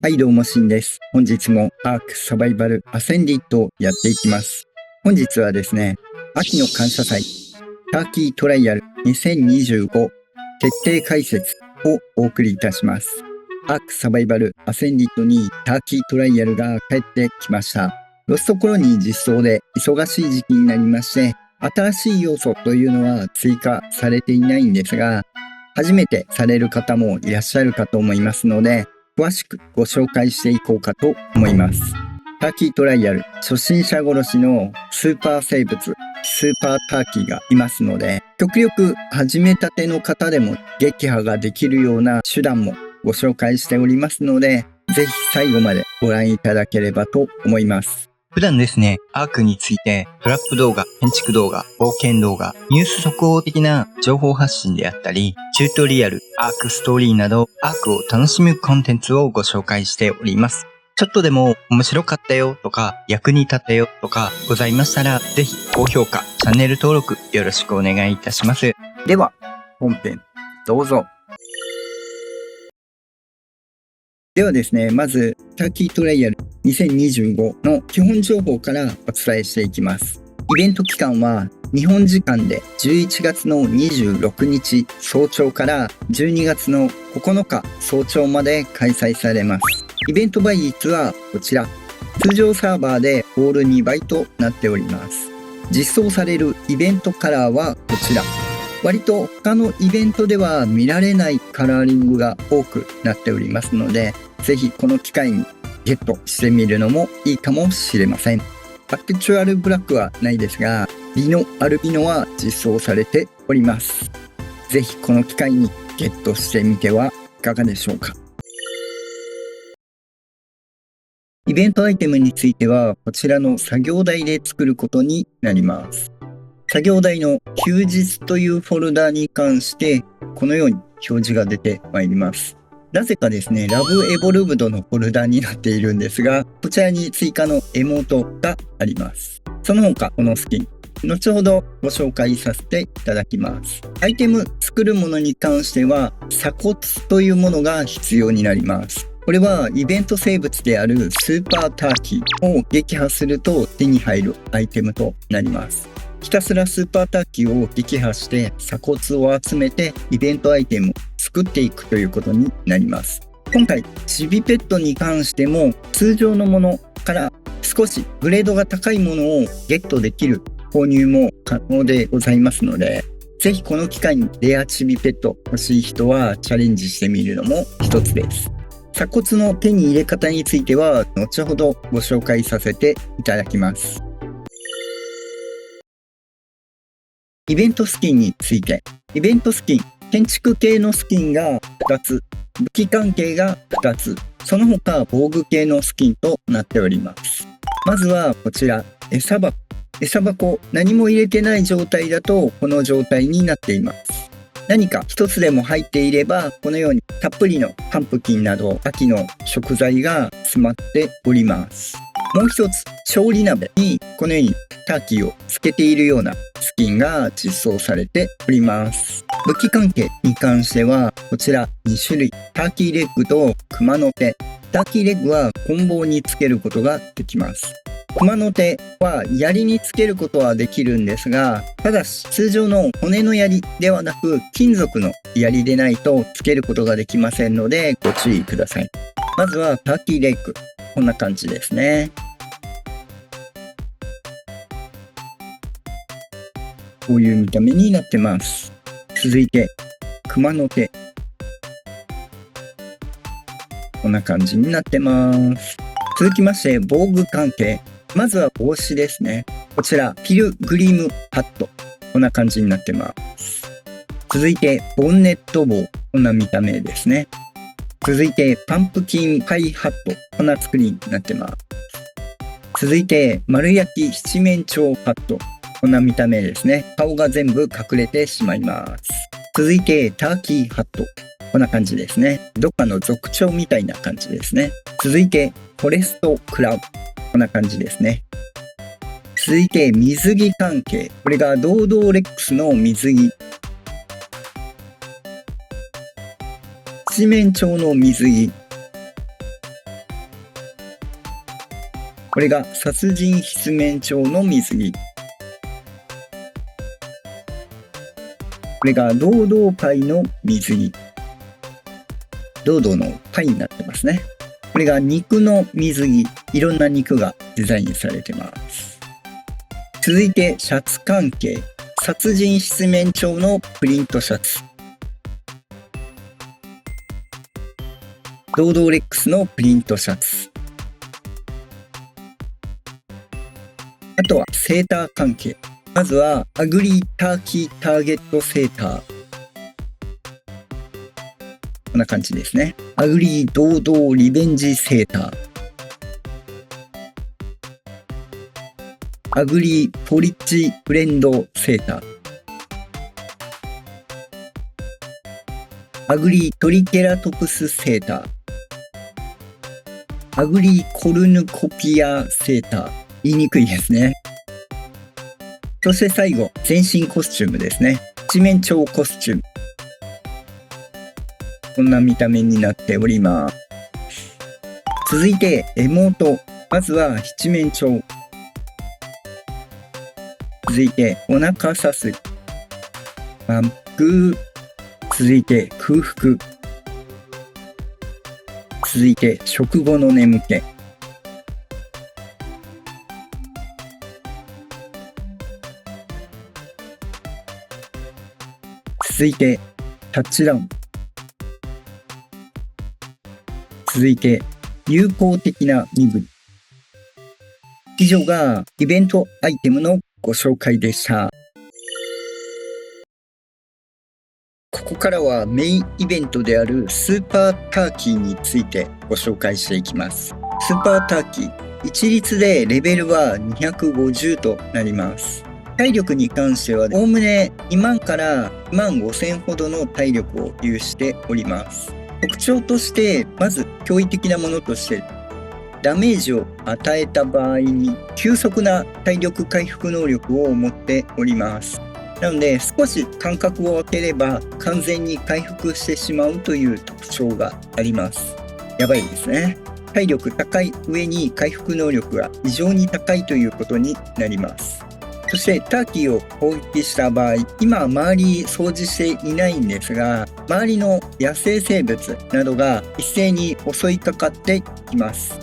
はい、どうもしんです。本日もアークサバイバルアセンディットをやっていきます。本日はですね、秋の感謝祭ターキートライアル2025徹底解説をお送りいたします。アークサバイバルアセンディットにターキートライアルが帰ってきました。ロストコロニー実装で忙しい時期になりまして、新しい要素というのは追加されていないんですが、初めてされる方もいらっしゃるかと思いますので、詳しくご紹介していこうかと思います。ターキートライアル初心者殺しのスーパー生物スーパーターキーがいますので、極力始めたての方でも撃破ができるような手段もご紹介しておりますので、ぜひ最後までご覧いただければと思います。普段ですね、アークについてトラップ動画、建築動画、冒険動画、ニュース速報的な情報発信であったり、チュートリアル、アークストーリーなど、アークを楽しむコンテンツをご紹介しております。ちょっとでも面白かったよとか、役に立ったよとかございましたら、ぜひ高評価、チャンネル登録よろしくお願いいたします。では、本編どうぞ。ではですね、まずターキートライアル2025の基本情報からお伝えしていきます。イベント期間は日本時間で11月の26日早朝から12月の9日早朝まで開催されます。イベント倍率はこちら。通常サーバーでオール2倍となっております。実装されるイベントカラーはこちら。割と他のイベントでは見られないカラーリングが多くなっておりますので、ぜひこの機会にゲットしてみるのもいいかもしれません。パーペチュアルブラックはないですが、リノ・アルビノは実装されております。ぜひこの機会にゲットしてみてはいかがでしょうか。イベントアイテムについては、こちらの作業台で作ることになります。作業台の休日というフォルダに関して、このように表示が出てまいります。なぜかですね、ラブエボルブドのフォルダになっているんですが、こちらに追加のエモートがあります。その他、このスキン、後ほどご紹介させていただきます。アイテム作るものに関しては、鎖骨というものが必要になります。これはイベント生物であるスーパーターキーを撃破すると手に入るアイテムとなります。ひたすらスーパーターキーを撃破して鎖骨を集めてイベントアイテムを作っていくということになります。今回チビペットに関しても通常のものから少しグレードが高いものをゲットできる購入も可能でございますので、ぜひこの機会にレアチビペット欲しい人はチャレンジしてみるのも一つです。鎖骨の手に入れ方については後ほどご紹介させていただきます。イベントスキンについて。イベントスキン、建築系のスキンが2つ、武器関係が2つ、その他防具系のスキンとなっております。まずはこちら、餌箱。餌箱、何も入れてない状態だとこの状態になっています。何か一つでも入っていれば、このようにたっぷりのパンプキンなど秋の食材が詰まっております。もう一つ、調理鍋にこのようにターキーをつけているようなスキンが実装されております。武器関係に関してはこちら2種類、ターキーレッグと熊の手。ターキーレッグは棍棒につけることができます。熊の手は槍につけることはできるんですが、ただし通常の骨の槍ではなく金属の槍でないとつけることができませんのでご注意ください。まずはターキーレッグ、こんな感じですね。こういう見た目になってます。続いて熊の手、こんな感じになってます。続きまして防具関係。まずは帽子ですね。こちらピルグリムハット、こんな感じになってます。続いてボンネット帽、こんな見た目ですね。続いてパンプキンパイハット、こんな作りになってます。続いて丸焼き七面鳥ハット、こんな見た目ですね。顔が全部隠れてしまいます。続いてターキーハット、こんな感じですね。どっかの族長みたいな感じですね。続いてフォレストクラウン、こんな感じですね。続いて水着関係。これがドードーレックスの水着。七面鳥の水着。これが殺人筆面鳥の水着。これが堂々パイの水着。堂々のパイになってますね。これが肉の水着。いろんな肉がデザインされてます。続いてシャツ関係。殺人筆面鳥のプリントシャツ。堂々レックスのプリントシャツ。あとはセーター関係。まずはアグリーターキーターゲットセーター。こんな感じですね。アグリー堂々リベンジセーター。アグリーポリッジフレンドセーター。アグリートリケラトプスセーター。アグリーコルヌコピアセーター。言いにくいですね。そして最後、全身コスチュームですね。七面鳥コスチューム。こんな見た目になっております。続いて、エモート。まずは七面鳥。続いて、お腹さす。満腹。続いて、空腹。続いて、食後の眠気。続いて、タッチダウン。続いて、友好的な身振り。以上がイベントアイテムのご紹介でした。ここからはメインイベントであるスーパーターキーについてご紹介していきます。スーパーターキー、一律でレベルは250となります。体力に関してはおおむね2万から2万5000ほどの体力を有しております。特徴としてまず驚異的なものとしてダメージを与えた場合に急速な体力回復能力を持っております。なので少し間隔を空ければ完全に回復してしまうという特徴があります。やばいですね。体力高い上に回復能力が異常に高いということになります。そしてターキーを攻撃した場合、今周り掃除していないんですが、周りの野生生物などが一斉に襲いかかってきます。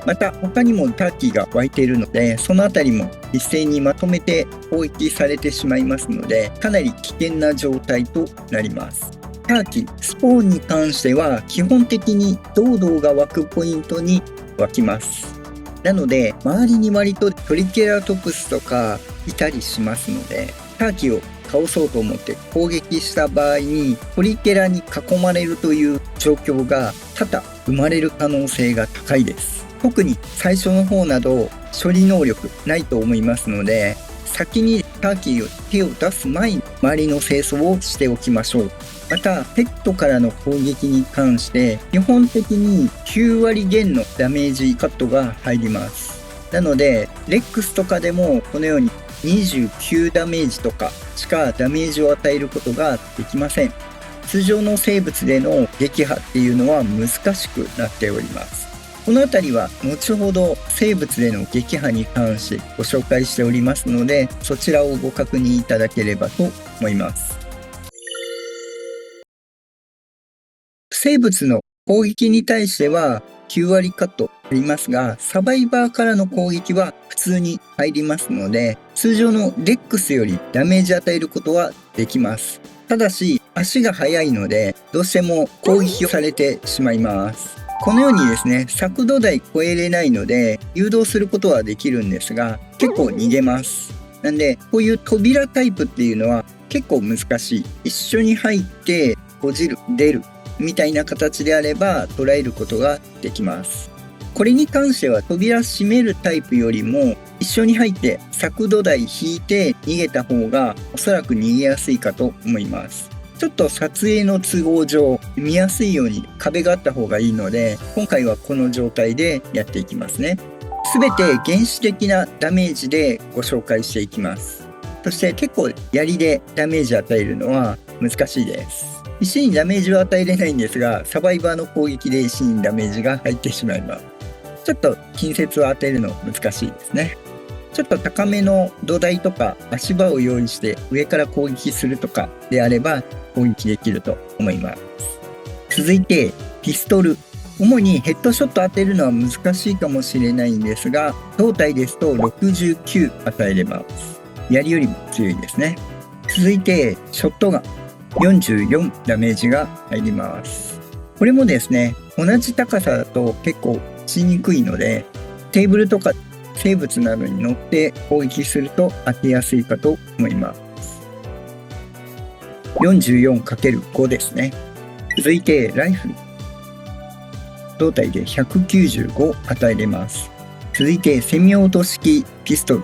また他にもターキーが湧いているので、そのあたりも一斉にまとめて攻撃されてしまいますので、かなり危険な状態となります。ターキー、スポーンに関しては基本的に堂々が湧くポイントに湧きます。なので周りに割とトリケラトプスとかいたりしますので、ターキーを倒そうと思って攻撃した場合にトリケラに囲まれるという状況が多々生まれる可能性が高いです。特に最初の方など処理能力ないと思いますので、先にターキーを手を出す前に周りの清掃をしておきましょう。またペットからの攻撃に関して基本的に9割減のダメージカットが入ります。なのでレックスとかでもこのように29ダメージとかしかダメージを与えることができません。通常の生物での撃破っていうのは難しくなっております。このあたりは後ほど生物での撃破に関してご紹介しておりますので、そちらをご確認いただければと思います。生物の攻撃に対しては9割カットありますが、サバイバーからの攻撃は普通に入りますので、通常のレックスよりダメージ与えることはできます。ただし足が速いのでどうしても攻撃をされてしまいます。このようにですね、速度台超えれないので誘導することはできるんですが、結構逃げます。なんでこういう扉タイプっていうのは結構難しい。一緒に入って閉じる、出るみたいな形であれば捉えることができます。これに関しては扉閉めるタイプよりも一緒に入って速度台引いて逃げた方がおそらく逃げやすいかと思います。ちょっと撮影の都合上見やすいように壁があった方がいいので、今回はこの状態でやっていきますね。すべて原始的なダメージでご紹介していきます。そして結構槍でダメージ与えるのは難しいです。石にダメージは与えれないんですが、サバイバーの攻撃で石にダメージが入ってしまいます。ちょっと近接を当てるの難しいですね。ちょっと高めの土台とか足場を用意して上から攻撃するとかであれば攻撃できると思います。続いてピストル。主にヘッドショット当てるのは難しいかもしれないんですが、胴体ですと69与えれます。槍よりも強いですね。続いてショットガン。44ダメージが入ります。これもですね、同じ高さだと結構しにくいので、テーブルとか生物などに乗って攻撃すると当てやすいかと思います。44×5 ですね。続いてライフル。胴体で195与えれます。続いてセミオート式ピストル。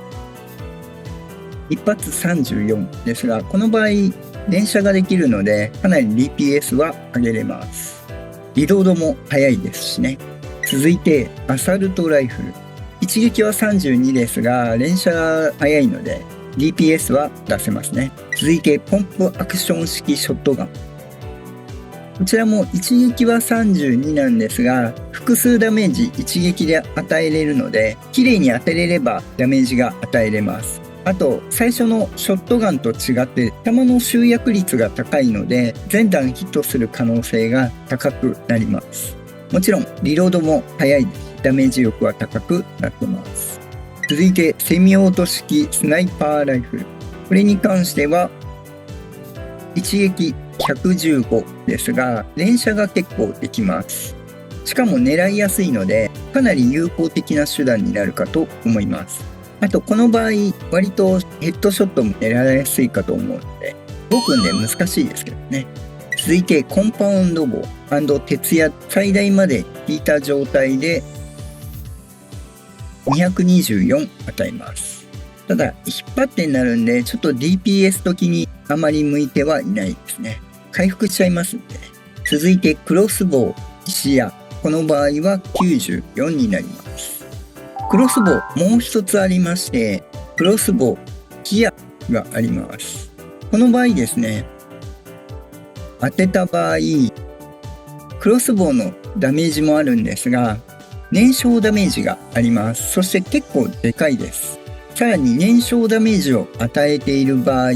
一発34ですが、この場合連射ができるのでかなり DPS は上げれます。リロードも早いですしね。続いてアサルトライフル。一撃は32ですが連射が早いので DPS は出せますね。続いてポンプアクション式ショットガン。こちらも一撃は32なんですが複数ダメージ一撃で与えれるので綺麗に当てれればダメージが与えれます。あと最初のショットガンと違って弾の集約率が高いので全弾ヒットする可能性が高くなります。もちろんリロードも早いです。ダメージ力は高くなってます。続いてセミオート式スナイパーライフル。これに関しては一撃115ですが連射が結構できます。しかも狙いやすいのでかなり有効的な手段になるかと思います。あとこの場合割とヘッドショットも狙いやすいかと思うので動くんで難しいですけどね。続いてコンパウンド棒&鉄矢。最大まで引いた状態で224与えます。ただ引っ張ってになるんでちょっと DPS 時にあまり向いてはいないですね。回復しちゃいますんで。続いてクロスボウ石矢。この場合は94になります。クロスボウもう一つありましてクロスボウギアがあります。この場合ですね、当てた場合クロスボウのダメージもあるんですが燃焼ダメージがあります。そして結構でかいです。さらに燃焼ダメージを与えている場合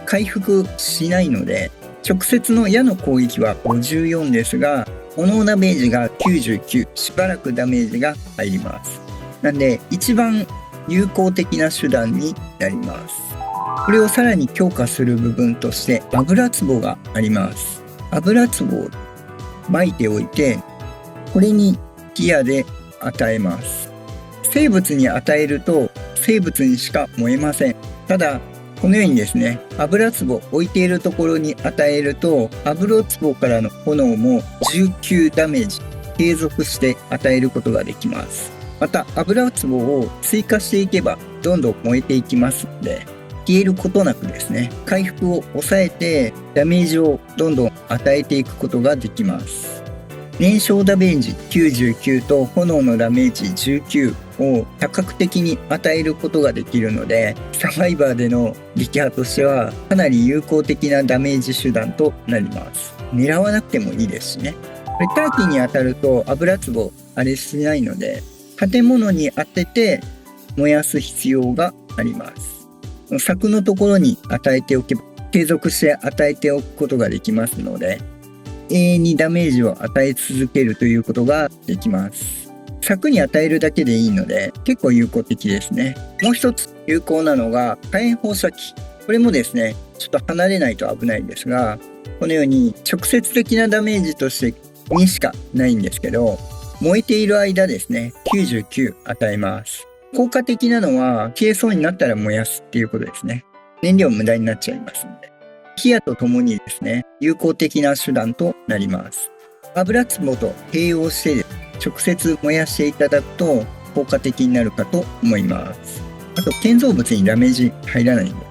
回復しないので直接の矢の攻撃は54ですが炎ダメージが99。しばらくダメージが入ります。なんで一番有効的な手段になります。これをさらに強化する部分として油壺があります。油壺を巻いておいてこれにギアで与えます。生物に与えると生物にしか燃えません。ただこのようにですね油壺置いているところに与えると油壺からの炎も19ダメージ継続して与えることができます。また油壺を追加していけばどんどん燃えていきますので消えることなくですね回復を抑えてダメージをどんどん与えていくことができます。燃焼ダメージ99と炎のダメージ19を多角的に与えることができるのでサバイバーでの撃破としてはかなり有効的なダメージ手段となります。狙わなくてもいいですしね。これターキーに当たると油壺あれしないので建物に当てて燃やす必要があります。柵のところに与えておけば継続して与えておくことができますので永遠にダメージを与え続けるということができます。柵に与えるだけでいいので結構有効的ですね。もう一つ有効なのが火炎放射器。これもですねちょっと離れないと危ないんですがこのように直接的なダメージとしてにしかないんですけど燃えている間ですね99与えます。効果的なのは消えそうになったら燃やすっていうことですね。燃料無駄になっちゃいますので火矢とともにですね有効的な手段となります。油壺と併用して直接燃やしていただくと効果的になるかと思います。あと建造物にダメージ入らないんで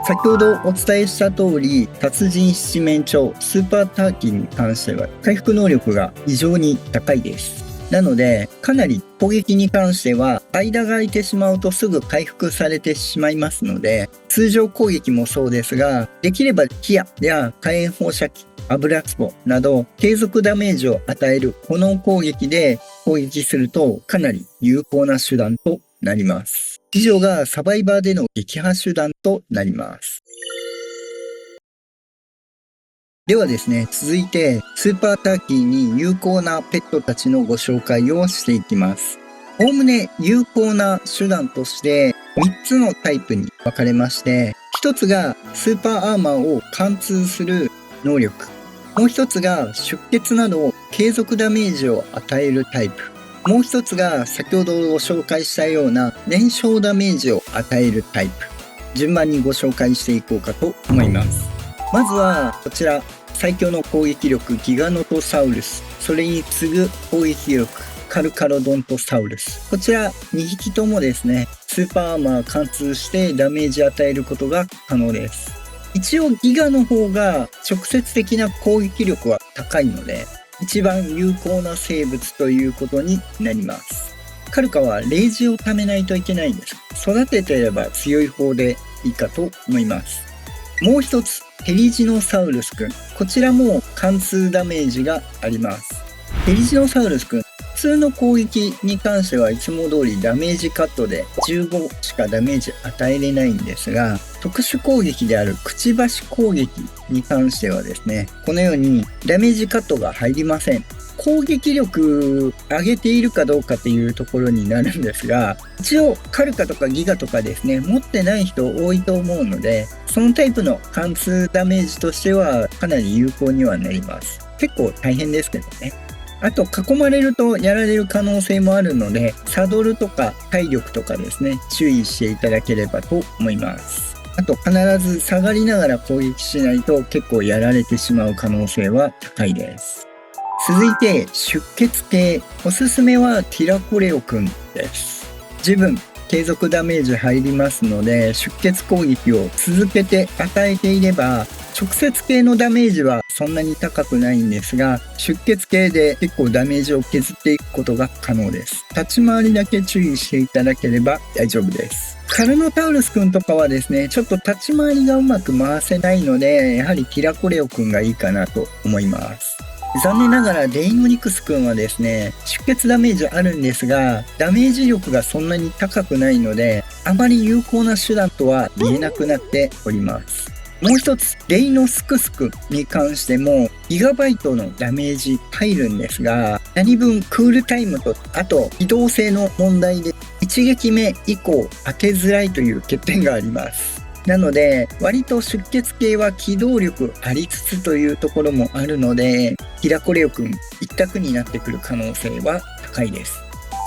先ほどお伝えした通り達人七面鳥スーパーターキーに関しては回復能力が異常に高いです。なのでかなり攻撃に関しては間が空いてしまうとすぐ回復されてしまいますので通常攻撃もそうですができれば火矢や火炎放射器油壺など継続ダメージを与える炎攻撃で攻撃するとかなり有効な手段となります。以上がサバイバーでの撃破手段となります。ではですね、続いてスーパーターキーに有効なペットたちのご紹介をしていきます。おおむね有効な手段として3つのタイプに分かれまして、1つがスーパーアーマーを貫通する能力、もう1つが出血など継続ダメージを与えるタイプ、もう1つが先ほどご紹介したような燃焼ダメージを与えるタイプ、順番にご紹介していこうかと思います。まずはこちら、最強の攻撃力ギガノトサウルス、それに次ぐ攻撃力カルカロドントサウルス、こちら2匹ともですね、スーパーアーマー貫通してダメージ与えることが可能です。一応ギガの方が直接的な攻撃力は高いので一番有効な生物ということになります。カルカはレイジを貯めないといけないんです。育てていれば強い方でいいかと思います。もう一つテリジノサウルスくん、こちらも貫通ダメージがあります。テリジノサウルスくん、普通の攻撃に関してはいつも通りダメージカットで15しかダメージ与えれないんですが、特殊攻撃であるくちばし攻撃に関してはですね、このようにダメージカットが入りません。攻撃力上げているかどうかっていうところになるんですが、一応カルカとかギガとかですね、持ってない人多いと思うので、そのタイプの貫通ダメージとしてはかなり有効にはなります。結構大変ですけどね。あと囲まれるとやられる可能性もあるので、サドルとか体力とかですね、注意していただければと思います。あと必ず下がりながら攻撃しないと結構やられてしまう可能性は高いです。続いて出血系、おすすめはティラコレオくんです。十分継続ダメージ入りますので、出血攻撃を続けて与えていれば直接系のダメージはそんなに高くないんですが、出血系で結構ダメージを削っていくことが可能です。立ち回りだけ注意していただければ大丈夫です。カルノタウルスくんとかはですね、ちょっと立ち回りがうまく回せないので、やはりティラコレオくんがいいかなと思います。残念ながらデイノニクスくんはですね、出血ダメージあるんですが、ダメージ力がそんなに高くないので、あまり有効な手段とは言えなくなっております。もう一つ、デイノスクスクに関してもギガバイトのダメージ入るんですが、何分クールタイムと、あと機動性の問題で一撃目以降当てづらいという欠点があります。なので割と出血系は機動力ありつつというところもあるので、ティラコレオくん一択になってくる可能性は高いです。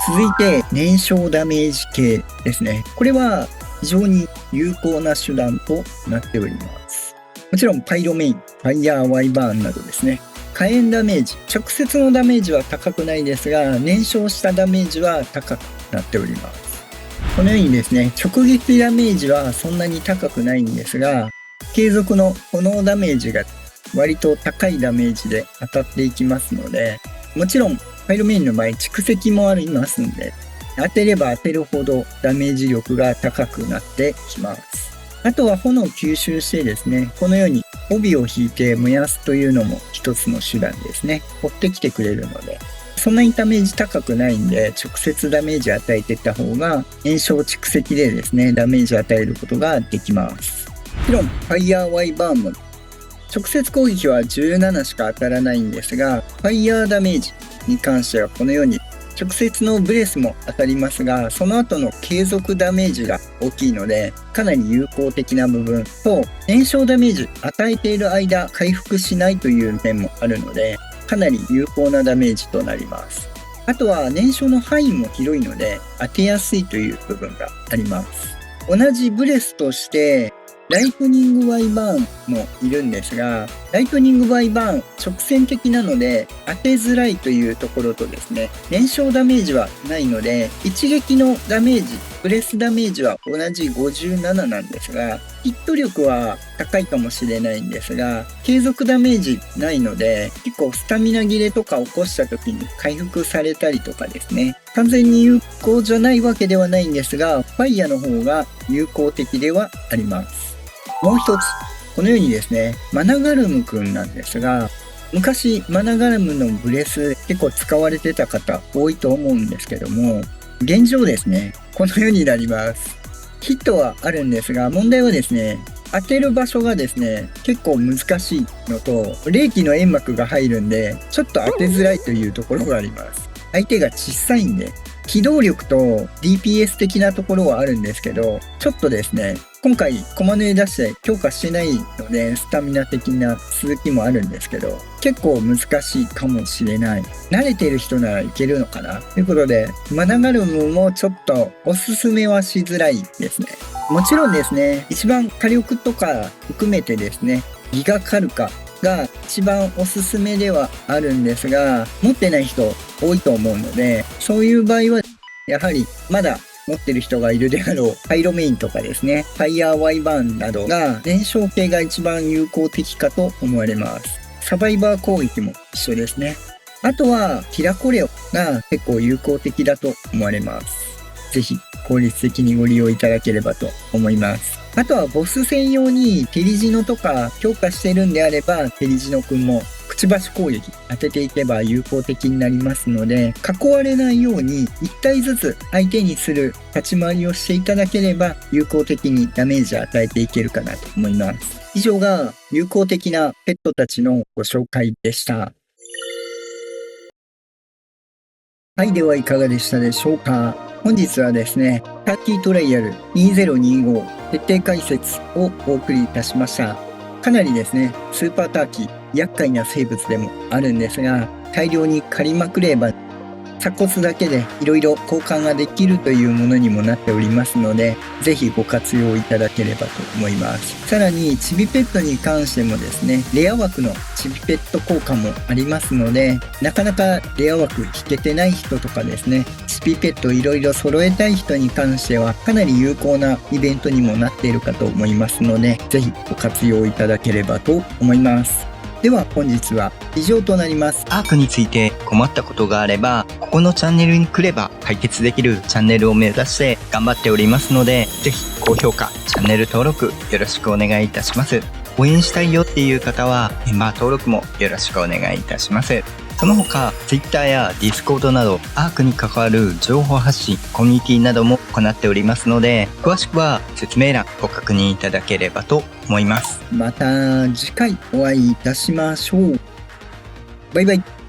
続いて燃焼ダメージ系ですね。これは非常に有効な手段となっております。もちろんパイロメイン、ファイヤーワイバーンなどですね。火炎ダメージ、直接のダメージは高くないですが、燃焼したダメージは高くなっております。このようにですね、直撃ダメージはそんなに高くないんですが、継続の炎ダメージが割と高いダメージで当たっていきますので、もちろんパイロメインの場合蓄積もありますんで、当てれば当てるほどダメージ力が高くなってきます。あとは炎を吸収してですね、このように帯を引いて燃やすというのも一つの手段ですね。追ってきてくれるので、そんなにダメージ高くないんで、直接ダメージ与えていった方が燃焼蓄積でですね、ダメージ与えることができます。もちろんファイヤーワイバーンも直接攻撃は17しか当たらないんですが、ファイヤーダメージに関してはこのように直接のブレスも当たりますが、その後の継続ダメージが大きいのでかなり有効的な部分と、燃焼ダメージ与えている間回復しないという面もあるので、かなり有効なダメージとなります。あとは燃焼の範囲も広いので当てやすいという部分があります。同じブレスとしてライトニングワイバーンもいるんですが、ライトニングワイバーン直線的なので当てづらいというところとですね、燃焼ダメージはないので一撃のダメージ、ブレスダメージは同じ57なんですが、ヒット力は高いかもしれないんですが、継続ダメージないので結構スタミナ切れとか起こした時に回復されたりとかですね、完全に有効じゃないわけではないんですが、ファイヤーの方が有効的ではあります。もう一つ、このようにですね、マナガルムくんなんですが、昔マナガラムのブレス結構使われてた方多いと思うんですけども、現状ですね、このようになります。ヒットはあるんですが、問題はですね、当てる場所がですね、結構難しいのと、冷気の煙幕が入るんで、ちょっと当てづらいというところがあります。相手が小さいんで、機動力と DPS 的なところはあるんですけど、ちょっとですね、今回コマネ出して強化してないので、スタミナ的な続きもあるんですけど、結構難しいかもしれない。慣れてる人ならいけるのかなということで、マナガルムもちょっとおすすめはしづらいですね。もちろんですね、一番火力とか含めてですね、ギガカルカが一番おすすめではあるんですが、持ってない人多いと思うので、そういう場合はやはりまだ持ってる人がいるであろうパイロメインとかですね、ファイヤーワイバーンなどが燃焼系が一番有効的かと思われます。サバイバー攻撃も一緒ですね。あとはキラコレオが結構有効的だと思われます。ぜひ効率的にご利用いただければと思います。あとはボス専用にテリジノとか強化してるんであれば、テリジノくんもくちばし攻撃当てていけば有効的になりますので、囲われないように1体ずつ相手にする立ち回りをしていただければ有効的にダメージを与えていけるかなと思います。以上が有効的なペットたちのご紹介でした。はい、ではいかがでしたでしょうか。本日はですね、ターキートライアル2025徹底解説をお送りいたしました。かなりですね、スーパーターキー、厄介な生物でもあるんですが、大量に狩りまくれば、鎖骨だけでいろいろ交換ができるというものにもなっておりますので、ぜひご活用いただければと思います。さらに、チビペットに関してもですね、レア枠のチビペット効果もありますので、なかなかレア枠引けてない人とかですね、チビペットいろいろ揃えたい人に関しては、かなり有効なイベントにもなっているかと思いますので、ぜひご活用いただければと思います。では本日は以上となります。アークについて困ったことがあれば、ここのチャンネルに来れば解決できるチャンネルを目指して頑張っておりますので、ぜひ高評価、チャンネル登録よろしくお願いいたします。応援したいよっていう方はメンバー登録もよろしくお願いいたします。その他、Twitter や Discord などアークに関わる情報発信、コミュニティなども行っておりますので、詳しくは説明欄ご確認いただければと思います。また次回お会いいたしましょう。バイバイ。